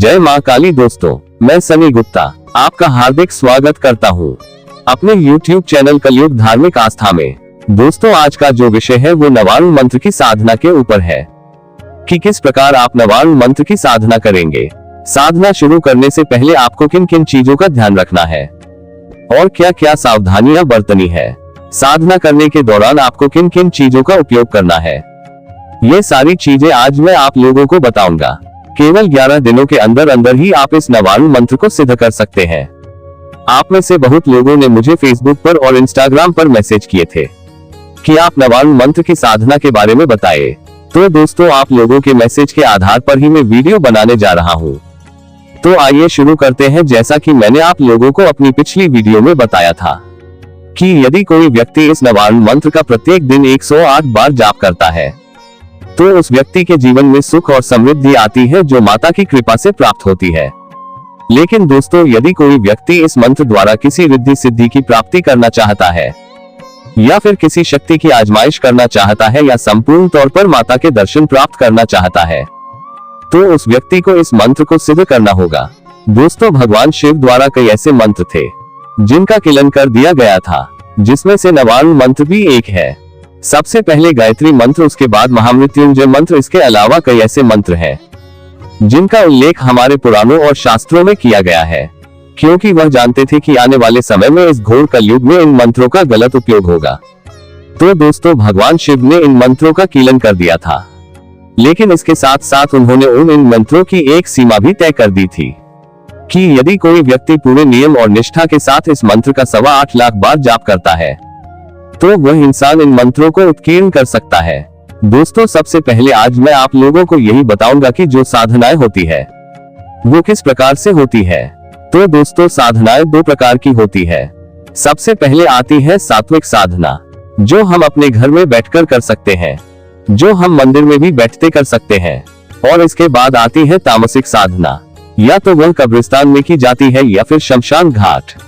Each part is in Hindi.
जय मां काली दोस्तों, मैं सनी गुप्ता आपका हार्दिक स्वागत करता हूं अपने YouTube चैनल कलयुग धार्मिक आस्था में। दोस्तों, आज का जो विषय है वो नवार्ण मंत्र की साधना के ऊपर है कि किस प्रकार आप नवार्ण मंत्र की साधना करेंगे। साधना शुरू करने से पहले आपको किन किन चीजों का ध्यान रखना है और क्या क्या सावधानियां बरतनी है। साधना करने के दौरान आपको किन किन चीजों का उपयोग करना है, ये सारी चीजें आज मैं आप लोगों को बताऊंगा। केवल 11 दिनों के अंदर अंदर ही आप इस नवार्ण मंत्र को सिद्ध कर सकते हैं। आप में से बहुत लोगों ने मुझे फेसबुक पर और इंस्टाग्राम पर मैसेज किए थे कि आप नवार्ण मंत्र की साधना के बारे में बताएं। तो दोस्तों, आप लोगों के मैसेज के आधार पर ही मैं वीडियो बनाने जा रहा हूं। तो आइए शुरू करते हैं। जैसा कि मैंने आप लोगों को अपनी पिछली वीडियो में बताया था कि यदि कोई व्यक्ति इस नवार्ण मंत्र का प्रत्येक दिन 108 बार जाप करता है तो उस व्यक्ति के जीवन में सुख और समृद्धि आती है, जो माता की कृपा से प्राप्त होती है। लेकिन दोस्तों, यदि कोई व्यक्ति इस मंत्र द्वारा किसी रिद्धि सिद्धि की प्राप्ति करना चाहता है या फिर किसी शक्ति की आजमाइश करना चाहता है या संपूर्ण तौर पर माता के दर्शन प्राप्त करना चाहता है तो उस व्यक्ति को इस मंत्र को सिद्ध करना होगा। दोस्तों, भगवान शिव द्वारा कई ऐसे मंत्र थे जिनका किलन कर दिया गया था, जिसमें से नवार्ण मंत्र भी एक है। सबसे पहले गायत्री मंत्र, उसके बाद महामृत्युंजय मंत्र। इसके अलावा कई ऐसे मंत्र हैं जिनका उल्लेख हमारे पुराणों और शास्त्रों में किया गया है, क्योंकि वह जानते थे कि आने वाले समय में इस घोर कलयुग में इन मंत्रों का गलत उपयोग होगा। तो दोस्तों, भगवान शिव ने इन मंत्रों का कीलन कर दिया था, लेकिन इसके साथ साथ उन्होंने इन मंत्रों की एक सीमा भी तय कर दी थी कि यदि कोई व्यक्ति पूरे नियम और निष्ठा के साथ इस मंत्र का 8.25 लाख बार जाप करता है तो वह इंसान इन मंत्रों को उत्कीर्ण कर सकता है। दोस्तों, सबसे पहले आज मैं आप लोगों को यही बताऊंगा कि जो साधनाएं होती है वो किस प्रकार से होती है। तो दोस्तों, साधनाएं 2 प्रकार की होती है। सबसे पहले आती है सात्विक साधना, जो हम अपने घर में बैठकर कर सकते हैं, जो हम मंदिर में भी बैठते कर सकते हैं। और इसके बाद आती है तामसिक साधना, या तो वह कब्रिस्तान में की जाती है या फिर शमशान घाट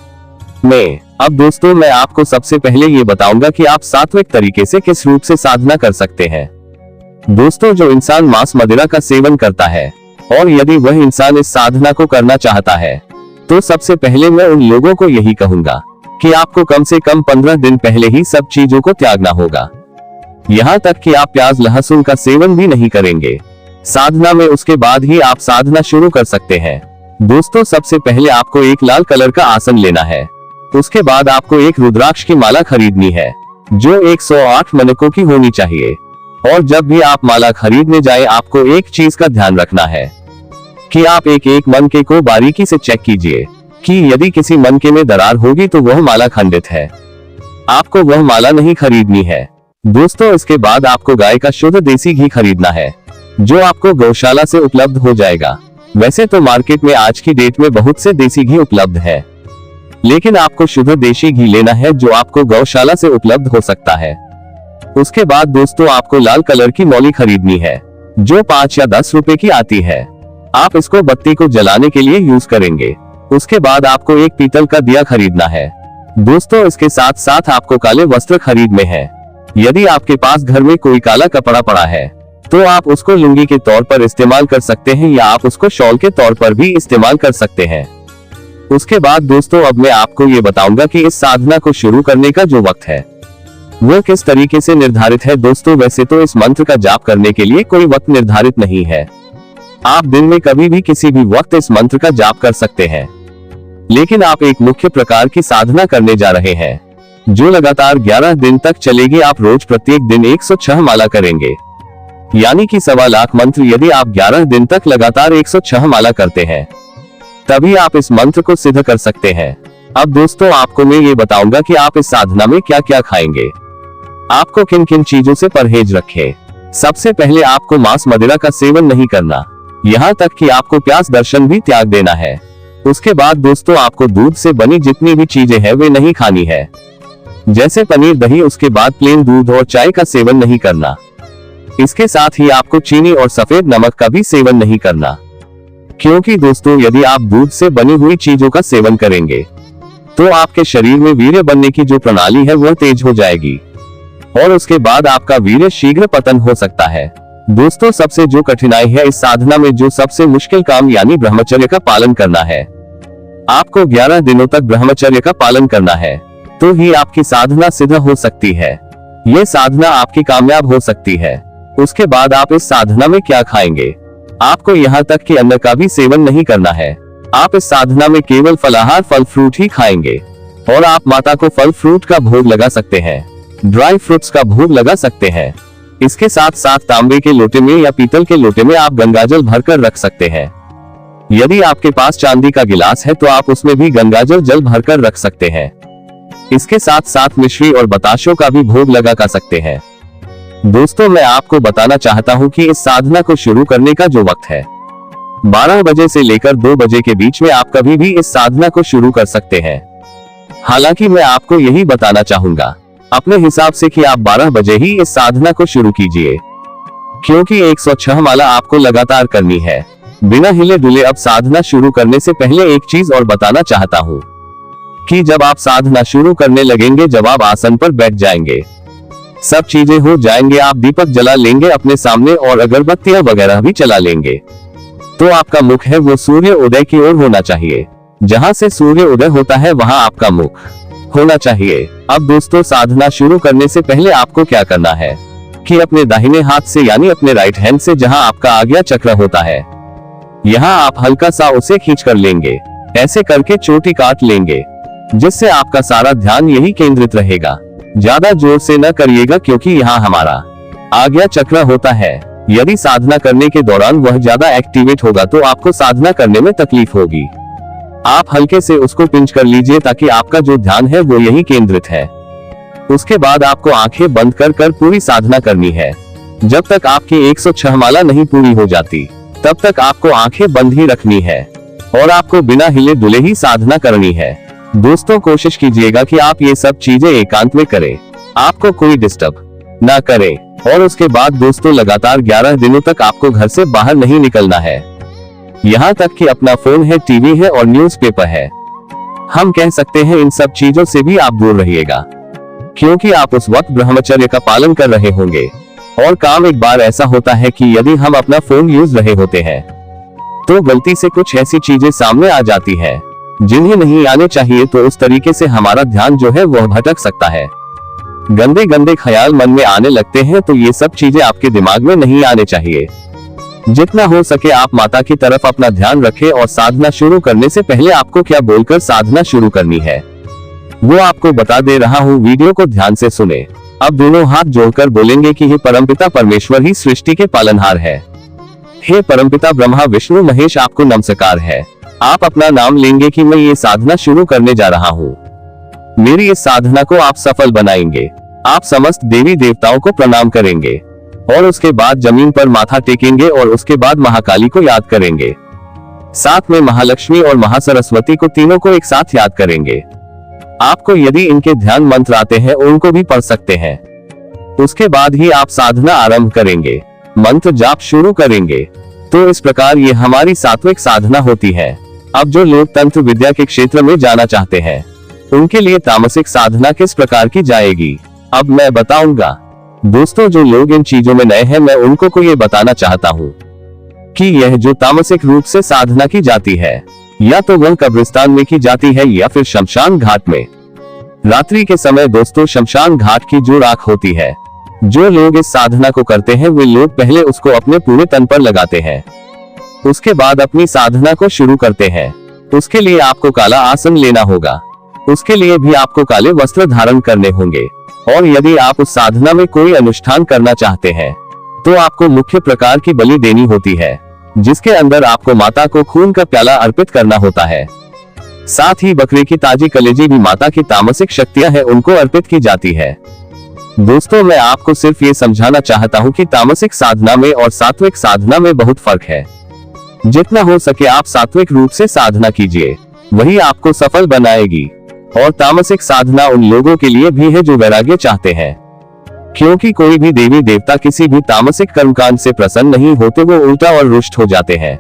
में। अब दोस्तों, मैं आपको सबसे पहले ये बताऊंगा कि आप सात्विक तरीके से किस रूप से साधना कर सकते हैं। दोस्तों, जो इंसान मांस मदिरा का सेवन करता है और यदि वह इंसान इस साधना को करना चाहता है तो सबसे पहले मैं उन लोगों को यही कहूंगा कि आपको कम से कम 15 दिन पहले ही सब चीजों को त्यागना होगा। यहाँ तक कि आप प्याज लहसुन का सेवन भी नहीं करेंगे साधना में। उसके बाद ही आप साधना शुरू कर सकते हैं। दोस्तों, सबसे पहले आपको एक लाल कलर का आसन लेना है। उसके बाद आपको एक रुद्राक्ष की माला खरीदनी है, जो 108 मनकों की होनी चाहिए। और जब भी आप माला खरीदने जाए, आपको एक चीज का ध्यान रखना है कि आप एक एक मनके को बारीकी से चेक कीजिए कि यदि किसी मनके में दरार होगी तो वह माला खंडित है, आपको वह माला नहीं खरीदनी है। दोस्तों, इसके बाद आपको गाय का शुद्ध देसी घी खरीदना है, जो आपको गौशाला से उपलब्ध हो जाएगा। वैसे तो मार्केट में आज की डेट में बहुत से देसी घी उपलब्ध है, लेकिन आपको शुद्ध देशी घी लेना है, जो आपको गौशाला से उपलब्ध हो सकता है। उसके बाद दोस्तों, आपको लाल कलर की मौली खरीदनी है, जो 5 या 10 रुपए की आती है। आप इसको बत्ती को जलाने के लिए यूज करेंगे। उसके बाद आपको एक पीतल का दिया खरीदना है। दोस्तों, इसके साथ साथ आपको काले वस्त्र खरीदने हैं। यदि आपके पास घर में कोई काला कपड़ा पड़ा है तो आप उसको लुंगी के तौर पर इस्तेमाल कर सकते हैं, या आप उसको शॉल के तौर पर भी इस्तेमाल कर सकते हैं। उसके बाद दोस्तों, अब मैं आपको ये बताऊंगा कि इस साधना को शुरू करने का जो वक्त है वो किस तरीके से निर्धारित है। दोस्तों, वैसे तो इस मंत्र का जाप करने के लिए कोई वक्त निर्धारित नहीं है। आप दिन में कभी भी किसी भी वक्त इस मंत्र का जाप कर सकते हैं, लेकिन आप एक मुख्य प्रकार की साधना करने जा रहे हैं जो लगातार 11 दिन तक चलेगी। आप रोज प्रत्येक दिन 106 माला करेंगे, यानी कि 1.25 लाख मंत्र। यदि आप 11 दिन तक लगातार 106 माला करते हैं तभी आप इस मंत्र को सिद्ध कर सकते हैं। अब दोस्तों, आपको मैं ये बताऊंगा कि आप इस साधना में क्या क्या खाएंगे, आपको किन किन चीजों से परहेज रखें। सबसे पहले आपको मांस मदिरा का सेवन नहीं करना, यहाँ तक कि आपको प्यास दर्शन भी त्याग देना है। उसके बाद दोस्तों, आपको दूध से बनी जितनी भी चीजें हैं वे नहीं खानी है, जैसे पनीर, दही। उसके बाद प्लेन दूध और चाय का सेवन नहीं करना। इसके साथ ही आपको चीनी और सफेद नमक का भी सेवन नहीं करना, क्योंकि दोस्तों, यदि आप दूध से बनी हुई चीजों का सेवन करेंगे तो आपके शरीर में वीर्य बनने की जो प्रणाली है वह तेज हो जाएगी और उसके बाद आपका वीर्य शीघ्र पतन हो सकता है। दोस्तों सबसे जो कठिनाई है इस साधना में, जो सबसे मुश्किल काम यानी ब्रह्मचर्य का पालन करना है। आपको 11 दिनों तक ब्रह्मचर्य का पालन करना है, तो ही आपकी साधना सिद्ध हो सकती है। ये साधना आपकी कामयाब हो सकती है। उसके बाद आप इस साधना में क्या खाएंगे? आपको यहाँ तक कि अन्न का भी सेवन नहीं करना है। आप इस साधना में केवल फलाहार फल फ्रूट ही खाएंगे। और आप माता को फल फ्रूट का भोग लगा सकते हैं, ड्राई फ्रूट्स का भोग लगा सकते हैं। इसके साथ साथ तांबे के लोटे में या पीतल के लोटे में आप गंगाजल भरकर रख सकते हैं। यदि आपके पास चांदी का गिलास है तो आप उसमें भी गंगाजल जल भरकर रख सकते हैं। इसके साथ साथ मिश्री और बताशों का भी भोग लगा कर सकते हैं। दोस्तों मैं आपको बताना चाहता हूं कि इस साधना को शुरू करने का जो वक्त है 12 बजे से लेकर 2 बजे के बीच में आप कभी भी इस साधना को शुरू कर सकते हैं। हालांकि मैं आपको यही बताना चाहूंगा अपने हिसाब से कि आप 12 बजे ही इस साधना को शुरू कीजिए, क्योंकि 106 माला आपको लगातार करनी है बिना हिले डुले। अब साधना शुरू करने से पहले एक चीज और बताना चाहता हूँ कि जब आप साधना शुरू करने लगेंगे, जब आप आसन पर बैठ जाएंगे, सब चीजें हो जाएंगे, आप दीपक जला लेंगे अपने सामने और अगरबत्तियां वगैरह भी चला लेंगे, तो आपका मुख है वो सूर्य उदय की ओर होना चाहिए। जहां से सूर्य उदय होता है वहां आपका मुख होना चाहिए। अब दोस्तों साधना शुरू करने से पहले आपको क्या करना है कि अपने दाहिने हाथ से यानी अपने राइट हैंड से जहां आपका आज्ञा चक्र होता है, यहाँ आप हल्का सा उसे खींच कर लेंगे। ऐसे करके चोटी काट लेंगे, जिससे आपका सारा ध्यान यही केंद्रित रहेगा। ज्यादा जोर से न करिएगा, क्योंकि यहाँ हमारा आज्ञा चक्र होता है। यदि साधना करने के दौरान वह ज्यादा एक्टिवेट होगा तो आपको साधना करने में तकलीफ होगी। आप हल्के से उसको पिंच कर लीजिए ताकि आपका जो ध्यान है वो यही केंद्रित है। उसके बाद आपको आंखें बंद कर कर पूरी साधना करनी है। जब तक आपकी 106 माला नहीं पूरी हो जाती तब तक आपको आंखें बंद ही रखनी है और आपको बिना हिले डुले ही साधना करनी है। दोस्तों कोशिश कीजिएगा कि आप ये सब चीजें एकांत में करें, आपको कोई डिस्टर्ब ना करे। और उसके बाद दोस्तों लगातार 11 दिनों तक आपको घर से बाहर नहीं निकलना है। यहाँ तक कि अपना फोन है, टीवी है और न्यूज़पेपर है, हम कह सकते हैं इन सब चीजों से भी आप दूर रहिएगा, क्योंकि आप उस वक्त ब्रह्मचर्य का पालन कर रहे होंगे। और काम एक बार ऐसा होता है कि यदि हम अपना फोन यूज रहे होते हैं तो गलती से कुछ ऐसी चीजें सामने आ जाती है जिन्हें नहीं आने चाहिए, तो उस तरीके से हमारा ध्यान जो है वह भटक सकता है। गंदे गंदे ख्याल मन में आने लगते हैं, तो ये सब चीजें आपके दिमाग में नहीं आने चाहिए। जितना हो सके आप माता की तरफ अपना ध्यान रखें और साधना शुरू करने से पहले आपको क्या बोलकर साधना शुरू करनी है वो आपको बता दे रहा हूँ, वीडियो को ध्यान से सुने। अब दोनों हाथ जोड़कर बोलेंगे कि हे परमपिता परमेश्वर ही सृष्टि के पालनहार है। हे परमपिता ब्रह्मा विष्णु महेश, आपको नमस्कार है। आप अपना नाम लेंगे कि मैं ये साधना शुरू करने जा रहा हूँ। मेरी इस साधना को आप सफल बनाएंगे। आप समस्त देवी देवताओं को प्रणाम करेंगे और उसके बाद जमीन पर माथा टेकेंगे और उसके बाद महाकाली को याद करेंगे। साथ में महालक्ष्मी और महासरस्वती को, तीनों को एक साथ याद करेंगे। आपको यदि इनके ध्यान मंत्र आते हैं उनको भी पढ़ सकते हैं। उसके बाद ही आप साधना आरंभ करेंगे, मंत्र जाप शुरू करेंगे। तो इस प्रकार ये हमारी सात्विक साधना होती है। अब जो लोग तंत्र विद्या के क्षेत्र में जाना चाहते हैं उनके लिए तामसिक साधना किस प्रकार की जाएगी अब मैं बताऊंगा। दोस्तों जो लोग इन चीजों में नए हैं मैं उनको को ये बताना चाहता हूँ कि यह जो तामसिक रूप से साधना की जाती है या तो वह कब्रिस्तान में की जाती है या फिर शमशान घाट में। रात्रि के समय दोस्तों शमशान घाट की जो राख होती है, जो लोग इस साधना को करते हैं वे लोग पहले उसको अपने पूरे तन पर लगाते हैं, उसके बाद अपनी साधना को शुरू करते हैं। उसके लिए आपको काला आसन लेना होगा, उसके लिए भी आपको काले वस्त्र धारण करने होंगे। और यदि आप उस साधना में कोई अनुष्ठान करना चाहते हैं तो आपको मुख्य प्रकार की बलि देनी होती है, जिसके अंदर आपको माता को खून का प्याला अर्पित करना होता है। साथ ही बकरे की ताजी कलेजी भी माता की तामसिक शक्तियां हैं उनको अर्पित की जाती है। दोस्तों मैं आपको सिर्फ ये समझाना चाहता हूँ कि तामसिक साधना में और सात्विक साधना में बहुत फर्क है। जितना हो सके आप सात्विक रूप से साधना कीजिए, वही आपको सफल बनाएगी। और तामसिक साधना उन लोगों के लिए भी है जो वैराग्य चाहते हैं, क्योंकि कोई भी देवी देवता किसी भी तामसिक कर्मकांड से प्रसन्न नहीं होते, वो उल्टा और रुष्ट हो जाते हैं।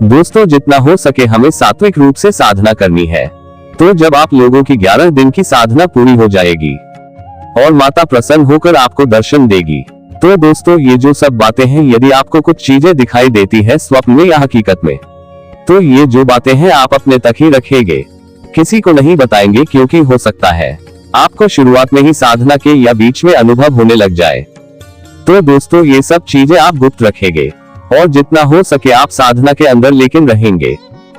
दोस्तों जितना हो सके हमें सात्विक रूप से साधना करनी है। तो जब आप लोगों की 11 दिन की साधना पूरी हो जाएगी और माता प्रसन्न होकर आपको दर्शन देगी तो दोस्तों ये जो सब बातें हैं, यदि आपको कुछ चीजें दिखाई देती है स्वप्न में या हकीकत में, तो ये जो बातें हैं आप अपने तक ही रखेंगे, किसी को नहीं बताएंगे, क्योंकि हो सकता है आपको शुरुआत में ही साधना के या बीच में अनुभव होने लग जाए। तो दोस्तों ये सब चीजें आप गुप्त रखेंगे और जितना हो सके आप साधना के अंदर लेकिन रहेंगे।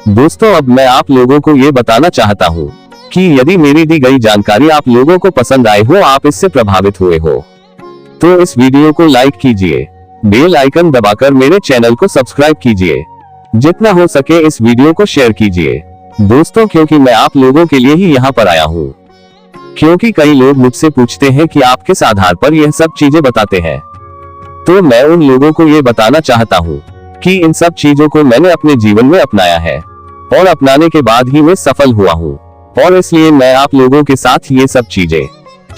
दोस्तों अब मैं आप लोगों को ये बताना चाहता हूँ कि यदि मेरी दी गई जानकारी आप लोगों को पसंद आई हो, आप इससे प्रभावित हुए हो, तो इस वीडियो को लाइक कीजिए, बेल आइकन दबाकर मेरे चैनल को सब्सक्राइब कीजिए, जितना हो सके इस वीडियो को शेयर कीजिए। दोस्तों क्योंकि मैं आप लोगों के लिए ही यहाँ पर आया हूँ, क्योंकि कई लोग मुझसे पूछते हैं कि आप किस आधार पर यह सब चीजें बताते हैं, तो मैं उन लोगों को ये बताना चाहता हूँ कि इन सब चीजों को मैंने अपने जीवन में अपनाया है और अपनाने के बाद ही मैं सफल हुआ हूँ, और इसलिए मैं आप लोगों के साथ ये सब चीजें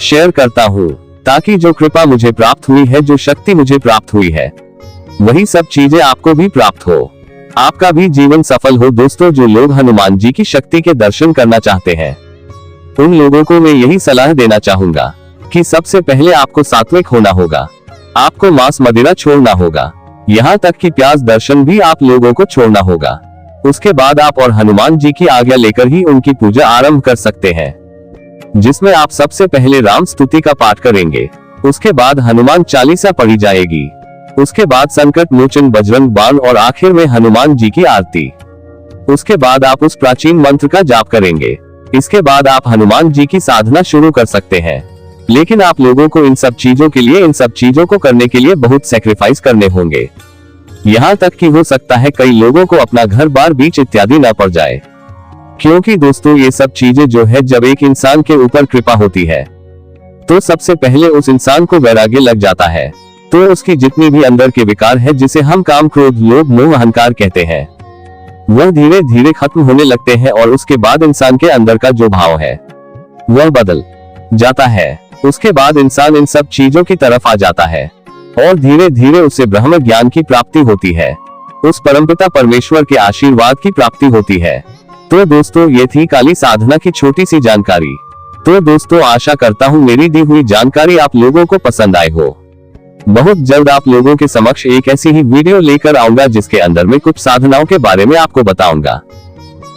शेयर करता हूँ, ताकि जो कृपा मुझे प्राप्त हुई है, जो शक्ति मुझे प्राप्त हुई है, वही सब चीजें आपको भी प्राप्त हो, आपका भी जीवन सफल हो। दोस्तों जो लोग हनुमान जी की शक्ति के दर्शन करना चाहते हैं, उन लोगों को मैं यही सलाह देना चाहूंगा कि सबसे पहले आपको सात्विक होना होगा, आपको मांस मदिरा छोड़ना होगा, यहाँ तक कि प्याज दर्शन भी आप लोगों को छोड़ना होगा। उसके बाद आप और हनुमान जी की आज्ञा लेकर ही उनकी पूजा आरंभ कर सकते हैं, जिसमें आप सबसे पहले राम स्तुति का पाठ करेंगे, उसके बाद हनुमान चालीसा पढ़ी जाएगी, उसके बाद संकट मोचन बजरंग बाण और आखिर में हनुमान जी की आरती। उसके बाद आप उस प्राचीन मंत्र का जाप करेंगे। इसके बाद आप हनुमान जी की साधना शुरू कर सकते हैं, लेकिन आप लोगों को इन सब चीजों के लिए, इन सब चीजों को करने के लिए बहुत सैक्रिफाइस करने होंगे, यहाँ तक कि हो सकता है कई लोगों को अपना घर बार बीच इत्यादि न पड़ जाए, क्योंकि दोस्तों ये सब चीजें जो है, जब एक इंसान के ऊपर कृपा होती है तो सबसे पहले उस इंसान को वैराग्य लग जाता है, तो उसकी जितनी भी अंदर के विकार है, जिसे हम काम क्रोध लोभ मोह अहंकार कहते हैं, वह धीरे धीरे खत्म होने लगते हैं, और उसके बाद इंसान के अंदर का जो भाव है वह बदल जाता है। उसके बाद इंसान इन सब चीजों की तरफ आ जाता है और धीरे धीरे उसे ब्रह्म ज्ञान की प्राप्ति होती है, उस परमपिता परमेश्वर के आशीर्वाद की प्राप्ति होती है। तो दोस्तों ये थी काली साधना की छोटी सी जानकारी। तो दोस्तों आशा करता हूँ मेरी दी हुई जानकारी आप लोगों को पसंद आई हो। बहुत जल्द आप लोगों के समक्ष एक ऐसी ही वीडियो लेकर आऊंगा, जिसके अंदर में कुछ साधनाओं के बारे में आपको बताऊंगा,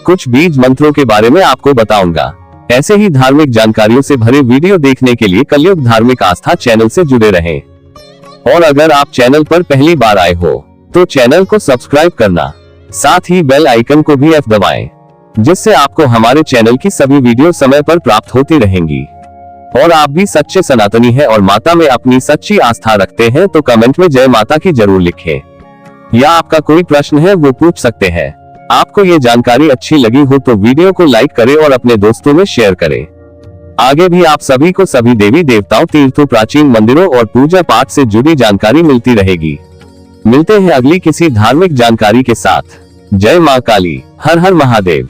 कुछ बीज मंत्रों के बारे में आपको बताऊंगा। ऐसे ही धार्मिक जानकारियों से भरे वीडियो देखने के लिए कलयुग धार्मिक आस्था चैनल से जुड़े रहें। और अगर आप चैनल पर पहली बार आए हो तो चैनल को सब्सक्राइब करना, साथ ही बेल आइकन को भी F दबाएं, जिससे आपको हमारे चैनल की सभी वीडियो समय पर प्राप्त होती रहेंगी। और आप भी सच्चे सनातनी हैं और माता में अपनी सच्ची आस्था रखते हैं, तो कमेंट में जय माता की जरूर लिखें, या आपका कोई प्रश्न है वो पूछ सकते हैं। आपको ये जानकारी अच्छी लगी हो तो वीडियो को लाइक करें और अपने दोस्तों में शेयर करें। आगे भी आप सभी को सभी देवी देवताओं, तीर्थों, प्राचीन मंदिरों और पूजा पाठ से जुड़ी जानकारी मिलती रहेगी। मिलते हैं अगली किसी धार्मिक जानकारी के साथ। जय मां काली, हर हर महादेव।